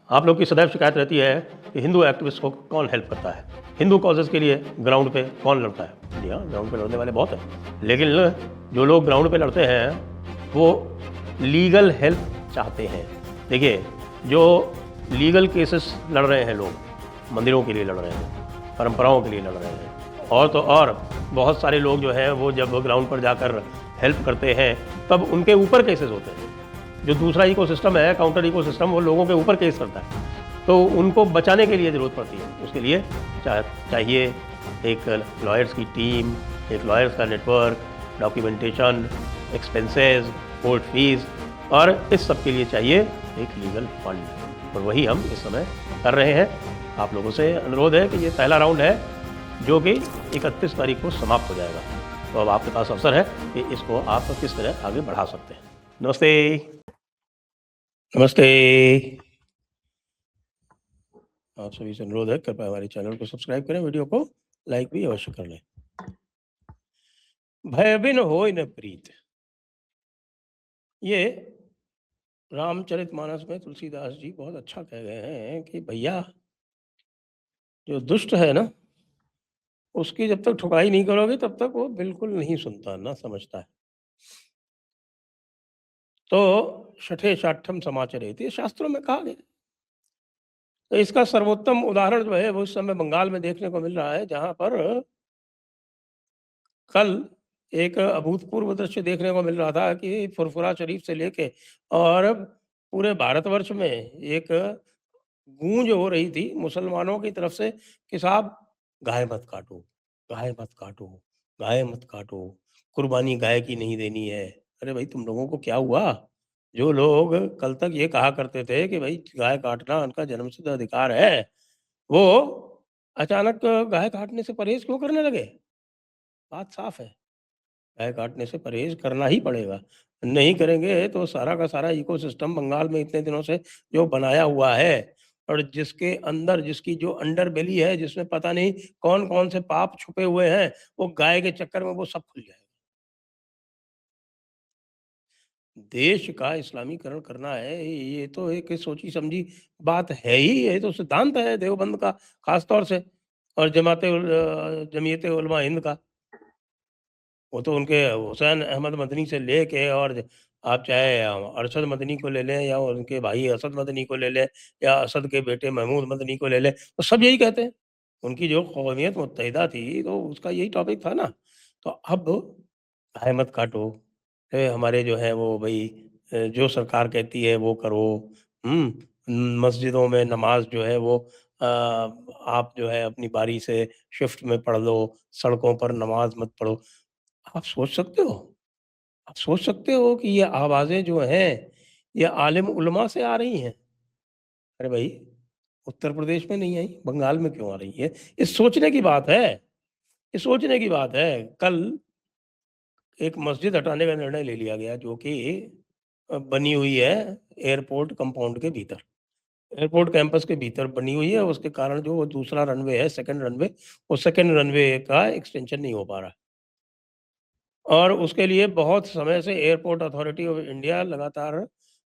आप लोग की सदैव शिकायत रहती है कि हिंदू एक्टिविस्ट को कौन हेल्प करता है, हिंदू कॉजेज़ के लिए ग्राउंड पे कौन लड़ता है। जी हाँ, ग्राउंड पे लड़ने वाले बहुत हैं, लेकिन जो लोग ग्राउंड पे लड़ते हैं वो लीगल हेल्प चाहते हैं। देखिए, जो लीगल केसेस लड़ रहे हैं लोग, मंदिरों के लिए लड़ रहे हैं, परंपराओं के लिए लड़ रहे हैं, और तो और बहुत सारे लोग जो हैं वो जब ग्राउंड पर जाकर हेल्प करते हैं तब उनके ऊपर केसेस होते हैं। जो दूसरा इकोसिस्टम है, काउंटर इकोसिस्टम, वो लोगों के ऊपर केस करता है, तो उनको बचाने के लिए ज़रूरत पड़ती है। उसके लिए चाहिए एक लॉयर्स की टीम, एक लॉयर्स का network, documentation, expenses, court fees, और इस सब के लिए चाहिए एक लीगल फंड, और वही हम इस समय कर रहे हैं। आप लोगों से अनुरोध है कि ये पहला राउंड है जो कि 31 तारीख को समाप्त हो जाएगा, तो अब आपके पास अवसर है कि इसको आप किस तरह आगे बढ़ा सकते हैं। नमस्ते। नमस्ते। आप सभी से अनुरोध है, कृपया हमारे चैनल को सब्सक्राइब करें, वीडियो को लाइक भी अवश्य कर लें। भय बिन होय न प्रीत, ये रामचरितमानस में तुलसीदास जी बहुत अच्छा कह गए हैं कि भैया, जो दुष्ट है ना, उसकी जब तक ठुकाई नहीं करोगे तब तक वो बिल्कुल नहीं सुनता, ना समझता है। तो शठे शाठम समाचरेति शास्त्रों में कहा गया। तो इसका सर्वोत्तम उदाहरण जो है वो इस समय बंगाल में देखने को मिल रहा है, जहां पर कल एक अभूतपूर्व दृश्य देखने को मिल रहा था कि फुरफुरा शरीफ से लेके और पूरे भारतवर्ष में एक गूंज हो रही थी मुसलमानों की तरफ से कि साहब, गाय मत काटो, गाय मत काटो, गाय मत काटो, कुर्बानी गाय की नहीं देनी है। अरे भाई, तुम लोगों को क्या हुआ? जो लोग कल तक ये कहा करते थे कि भाई गाय काटना उनका जन्मसिद्ध अधिकार है, वो अचानक गाय काटने से परहेज क्यों करने लगे? बात साफ है, गाय काटने से परहेज करना ही पड़ेगा। नहीं करेंगे तो सारा का सारा इकोसिस्टम बंगाल में इतने दिनों से जो बनाया हुआ है, और जिसके अंदर जिसकी जो अंडरबेली है, जिसमें पता नहीं कौन-कौन से पाप छुपे हुए हैं, वो गाय के चक्कर में वो सब खुल जाएगा। देश का इस्लामीकरण करना है, ये तो एक सोची-समझी बात है ही, ये तो सिद्धांत है देवबंद का खास तौर से, और जमीयत उलमा हिंद का। वो तो उनके हुसैन अहमद मदनी से लेके, और आप चाहे अरशद मदनी को ले लें या उनके भाई असद मदनी को ले लें या असद के बेटे महमूद मदनी को ले लें, तो सब यही कहते हैं। उनकी जो कौमियत मुत्तहिदा थी तो उसका यही टॉपिक था ना। तो अब गाय मत काटो, हमारे जो है वो भई जो सरकार कहती है वो करो। मस्जिदों में नमाज जो है वो आप जो है अपनी बारी से शिफ्ट में पढ़ लो, सड़कों पर नमाज मत पढ़ो। आप सोच सकते हो? आप सोच सकते हो कि ये आवाज़ें जो हैं, ये आलिम उलमा से आ रही हैं? अरे भाई, उत्तर प्रदेश में नहीं आई, बंगाल में क्यों आ रही है? ये सोचने की बात है, ये सोचने की बात है। कल एक मस्जिद हटाने का निर्णय ले लिया गया जो कि बनी हुई है एयरपोर्ट कंपाउंड के भीतर। एयरपोर्ट कैंपस के भीतर बनी हुई है, उसके कारण जो वो दूसरा रनवे है, सेकंड रनवे, वो सेकंड रनवे का एक्सटेंशन नहीं हो पा रहा है। और उसके लिए बहुत समय से एयरपोर्ट अथॉरिटी ऑफ इंडिया लगातार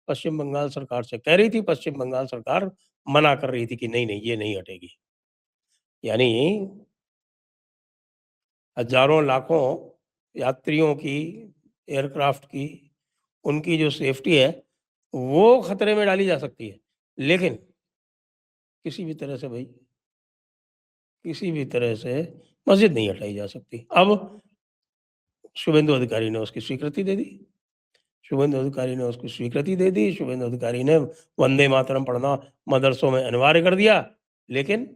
पश्चिम बंगाल सरकार से कह रही थी, पश्चिम बंगाल सरकार मना कर रही थी कि नहीं, नहीं, ये नहीं हटेगी। यानी हज़ारों लाखों यात्रियों की, एयरक्राफ्ट की, उनकी जो सेफ्टी है, वो खतरे में डाली जा सकती है। लेकिन किसी भी तरह से भई, किसी भी तरह से मस्जिद नहीं हटाई जा सकती। अब शुभेंदु अधिकारी ने उसकी स्वीकृति दे दी। शुभेंदु अधिकारी ने उसको स्वीकृति दे दी। शुभेंदु अधिकारी ने वंदे मातरम पढ़ना मदरसों में अनिवार्य कर दिया। लेकिन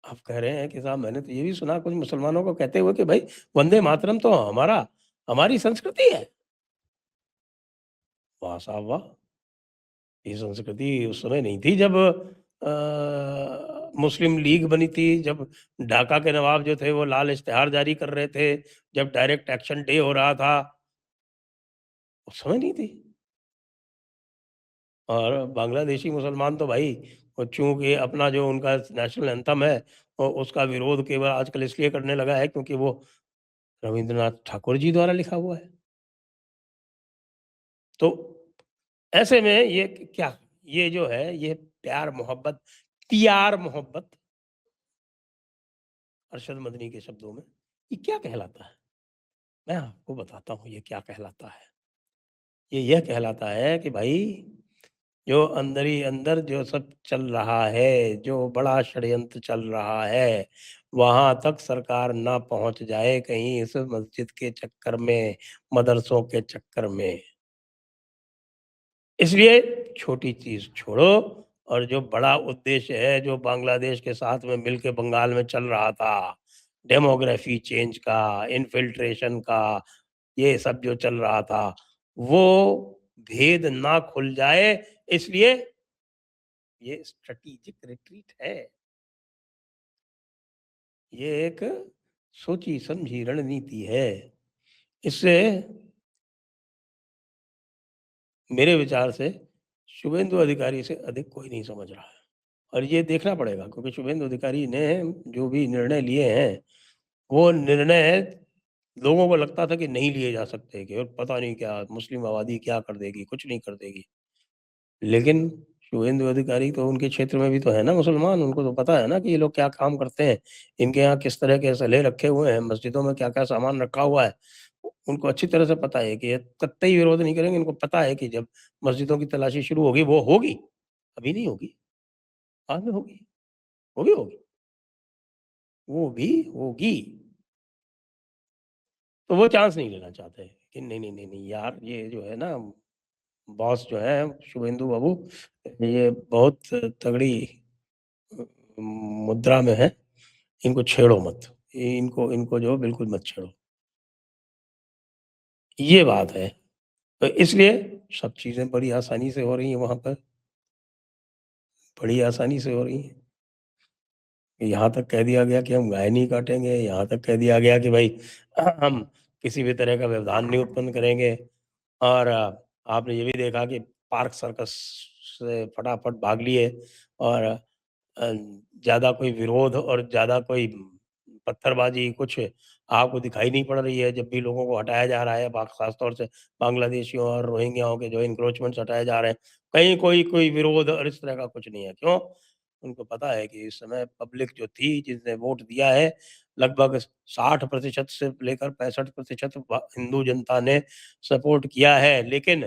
आप कह रहे हैं कि साहब, मैंने तो ये भी सुना कुछ मुसलमानों को कहते हुए कि भाई वंदे मातरम तो हमारी संस्कृति है। वाह साहब वाह! ये संस्कृति उस समय नहीं थी जब मुस्लिम लीग बनी थी, जब ढाका के नवाब जो थे वो लाल इश्तिहार जारी कर रहे थे, जब डायरेक्ट एक्शन डे हो रहा था, उस समय नहीं थी। और बांग्लादेशी मुसलमान तो भाई, वो चूँकि अपना जो उनका नेशनल एंथम है, उसका विरोध केवल आजकल इसलिए करने लगा है क्योंकि वो रवींद्रनाथ ठाकुर जी द्वारा लिखा हुआ है। तो ऐसे में ये क्या, ये जो है ये प्यार मोहब्बत, प्यार मोहब्बत, अरशद मदनी के शब्दों में, ये क्या कहलाता है? मैं आपको बताता हूँ ये क्या कहलाता है। ये यह कहलाता है कि भाई जो अंदर ही अंदर जो सब चल रहा है, जो बड़ा षड्यंत्र चल रहा है, वहाँ तक सरकार ना पहुँच जाए कहीं इस मस्जिद के चक्कर में, मदरसों के चक्कर में। इसलिए छोटी चीज़ छोड़ो और जो बड़ा उद्देश्य है, जो बांग्लादेश के साथ में मिलके बंगाल में चल रहा था, डेमोग्राफी चेंज का, इन्फिल्ट्रेशन का, ये सब जो चल रहा था, वो भेद ना खुल जाए, इसलिए ये स्ट्रैटेजिक रिट्रीट है। ये एक सोची समझी रणनीति है। इससे मेरे विचार से शुभेंदु अधिकारी से अधिक कोई नहीं समझ रहा है। और ये देखना पड़ेगा क्योंकि शुभेंदु अधिकारी ने जो भी निर्णय लिए हैं, वो निर्णय लोगों को लगता था कि नहीं लिए जा सकते कि और पता नहीं क्या मुस्लिम आबादी क्या कर देगी, कुछ नहीं कर देगी। लेकिन शुभेंदु अधिकारी तो उनके क्षेत्र में भी तो है ना मुसलमान, उनको तो पता है ना कि ये लोग क्या काम करते हैं, इनके यहाँ किस तरह के असलहे रखे हुए हैं, मस्जिदों में क्या-क्या सामान रखा हुआ है। उनको अच्छी तरह से पता है कि ये कतई विरोध नहीं करेंगे, इनको पता है कि जब मस्जिदों की तलाशी शुरू होगी, वो होगी, अभी नहीं होगी, बाद में होगी, वो भी होगी, वो भी होगी। तो वो चांस नहीं लेना चाहते कि नहीं, नहीं, नहीं, नहीं यार ये जो है ना बॉस जो है शुभेंदु बाबू, ये बहुत तगड़ी अ, मुद्रा में है, इनको छेड़ो मत। इनको इनको जो बिल्कुल मत छेड़ो। ये बात है। तो इसलिए सब चीज़ें बड़ी आसानी से हो रही हैं वहाँ पर, बड़ी आसानी से हो रही हैं। यहाँ तक कह दिया गया कि हम गाय नहीं काटेंगे, यहाँ तक कह दिया गया कि भाई हम किसी भी तरह का व्यवधान नहीं उत्पन्न करेंगे और आपने ये भी देखा कि पार्क सर्कस से फटाफट भाग लिए और ज़्यादा कोई विरोध और ज़्यादा कोई पत्थरबाजी कुछ आपको दिखाई नहीं पड़ रही है। जब भी लोगों को हटाया जा रहा है, ख़ास तौर से बांग्लादेशियों और रोहिंग्याओं के जो एन्क्रोचमेंट्स हटाए जा रहे हैं, कहीं कोई कोई विरोध और इस तरह का कुछ नहीं है। क्यों? उनको पता है कि इस समय पब्लिक जो थी, जिसने वोट दिया है, लगभग 60% से लेकर 65% हिंदू जनता ने सपोर्ट किया है। लेकिन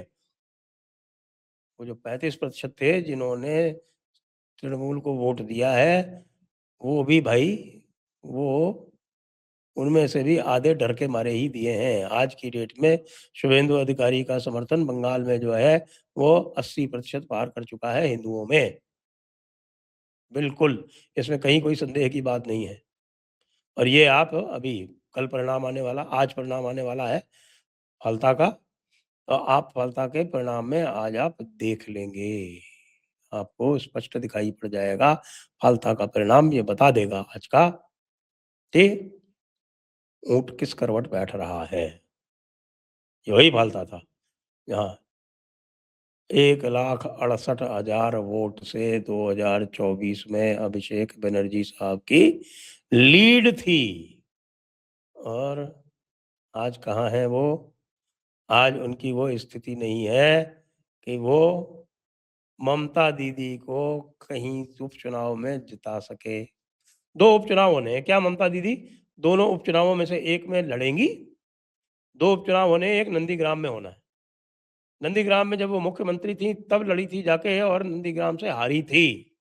वो जो 35% थे जिन्होंने तृणमूल को वोट दिया है, वो भी भाई वो उनमें से भी आधे डर के मारे ही दिए हैं। आज की डेट में शुभेंदु अधिकारी का समर्थन बंगाल में जो है, वो 80% पार कर चुका है हिंदुओं में। बिल्कुल, इसमें कहीं कोई संदेह की बात नहीं है। और ये आप अभी कल परिणाम आने वाला आज परिणाम आने वाला है फलता का, तो आप फलता के परिणाम में आज आप देख लेंगे। आपको स्पष्ट दिखाई पड़ जाएगा, फलता का परिणाम ये बता देगा आज का कि ऊँट किस करवट बैठ रहा है। ये वही फलता था। हाँ, 1,68,000 वोट से 2024 में अभिषेक बनर्जी साहब की लीड थी। और आज कहाँ हैं वो? आज उनकी वो स्थिति नहीं है कि वो ममता दीदी को कहीं उपचुनाव में जिता सके। 2 उपचुनाव होने हैं, क्या ममता दीदी दोनों उपचुनावों में से एक में लड़ेंगी? 2 उपचुनाव होने हैं, एक नंदीग्राम में होना है। नंदीग्राम में जब वो मुख्यमंत्री थीं तब लड़ी थी जाके और नंदीग्राम से हारी थी।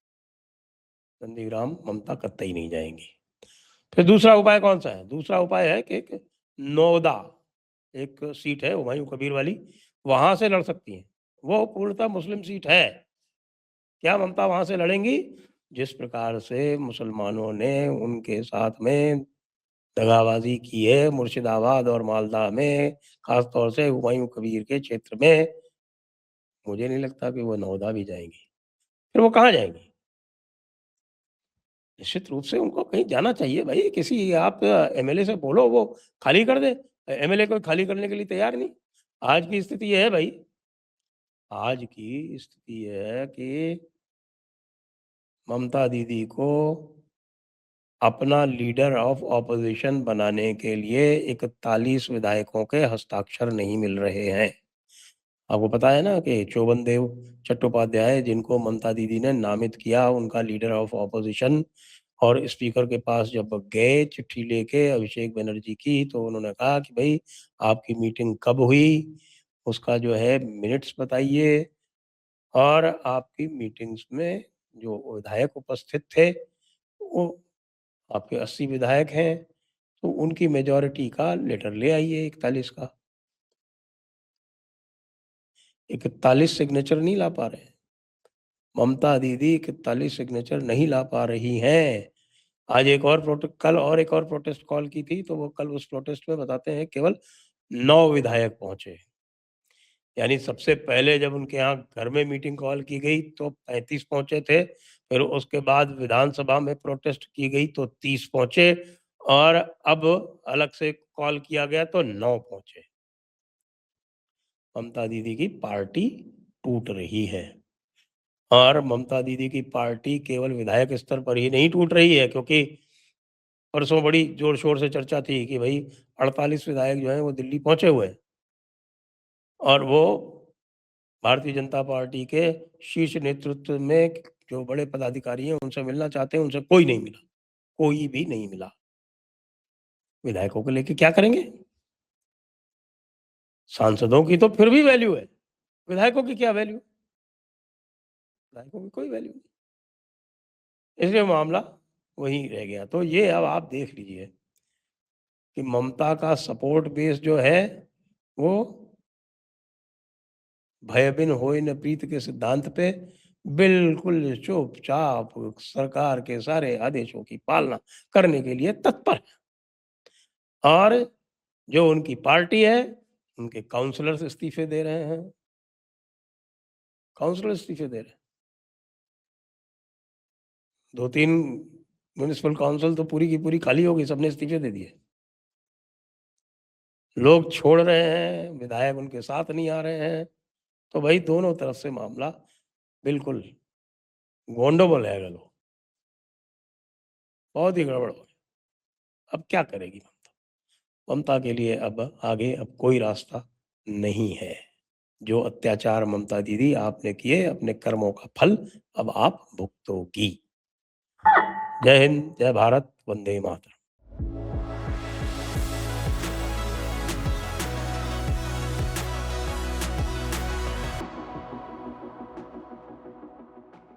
नंदीग्राम ममता कतई नहीं जाएँगी। फिर दूसरा उपाय कौन-सा है? दूसरा उपाय है कि एक नौदा एक सीट है हुमायूँ कबीर वाली, वहाँ से लड़ सकती हैं। वो पूर्णतः मुस्लिम सीट है। क्या ममता वहाँ से लड़ेंगी? जिस प्रकार से मुसलमानों ने उनके साथ में दगाबाजी की है मुर्शिदाबाद और मालदा में, ख़ास तौर से हुमायूँ कबीर के क्षेत्र में, मुझे नहीं लगता कि वो नौदा भी जाएँगी। फिर वो कहाँ जाएँगी? निश्चित रूप से उनको कहीं जाना चाहिए भई, किसी आप एमएलए से बोलो वो खाली कर दे। एमएलए कोई खाली करने के लिए तैयार नहीं। आज की स्थिति ये है भई, आज की स्थिति ये है कि ममता दीदी को अपना लीडर ऑफ ऑपोज़िशन बनाने के लिए 41 विधायकों के हस्ताक्षर नहीं मिल रहे हैं। आपको पता है ना कि चोबनदेव चट्टोपाध्याय, जिनको ममता दीदी ने नामित किया उनका लीडर ऑफ ऑपोजिशन, और स्पीकर के पास जब गए चिट्ठी लेके अभिषेक बनर्जी की, तो उन्होंने कहा कि भाई आपकी मीटिंग कब हुई, उसका जो है मिनट्स बताइए, और आपकी मीटिंग्स में जो विधायक उपस्थित थे वो आपके 80 विधायक हैं, तो उनकी मेजॉरिटी का लेटर ले आइए 41 का। 41 सिग्नेचर नहीं ला पा रहे हैं। ममता दीदी 41 सिग्नेचर नहीं ला पा रही हैं। आज कल और एक और प्रोटेस्ट कॉल की थी, तो वो कल उस प्रोटेस्ट में बताते हैं केवल 9 विधायक पहुंचे। यानी सबसे पहले जब उनके यहाँ घर में मीटिंग कॉल की गई तो 35 पहुंचे थे, फिर उसके बाद विधानसभा में प्रोटेस्ट की गई तो 30 पहुंचे, और अब अलग से कॉल किया गया तो 9 पहुंचे। ममता दीदी की पार्टी टूट रही है, और ममता दीदी की पार्टी केवल विधायक स्तर पर ही नहीं टूट रही है, क्योंकि परसों बड़ी जोर शोर से चर्चा थी कि भाई 48 विधायक जो हैं वो दिल्ली पहुंचे हुए हैं, और वो भारतीय जनता पार्टी के शीर्ष नेतृत्व में जो बड़े पदाधिकारी हैं उनसे मिलना चाहते हैं, उनसे कोई नहीं मिला, कोई भी नहीं मिला। विधायकों को लेके क्या करेंगे? सांसदों की तो फिर भी वैल्यू है, विधायकों की क्या वैल्यू? विधायकों की कोई वैल्यू नहीं, इसलिए मामला वहीं रह गया। तो ये अब आप देख लीजिए कि ममता का सपोर्ट बेस जो है वो भय बिन होए न प्रीत के सिद्धांत पे बिल्कुल चुपचाप सरकार के सारे आदेशों की पालना करने के लिए तत्पर है, और जो उनकी पार्टी है उनके काउंसलर्स इस्तीफे दे रहे हैं, काउंसलर इस्तीफे दे रहे हैं। 2-3 म्युनिसिपल काउंसिल तो पूरी की पूरी खाली हो गई, सबने इस्तीफे दे दिए। लोग छोड़ रहे हैं, विधायक उनके साथ नहीं आ रहे हैं, तो भाई दोनों तरफ से मामला बिल्कुल गोंडोबल है। गलो बहुत ही गड़बड़ हो गया। अब क्या करेगी ममता? ममता के लिए अब आगे अब कोई रास्ता नहीं है। जो अत्याचार ममता दीदी आपने किए, अपने कर्मों का फल अब आप भुगतोगी। जय हिंद, जय भारत, वंदे मातरम।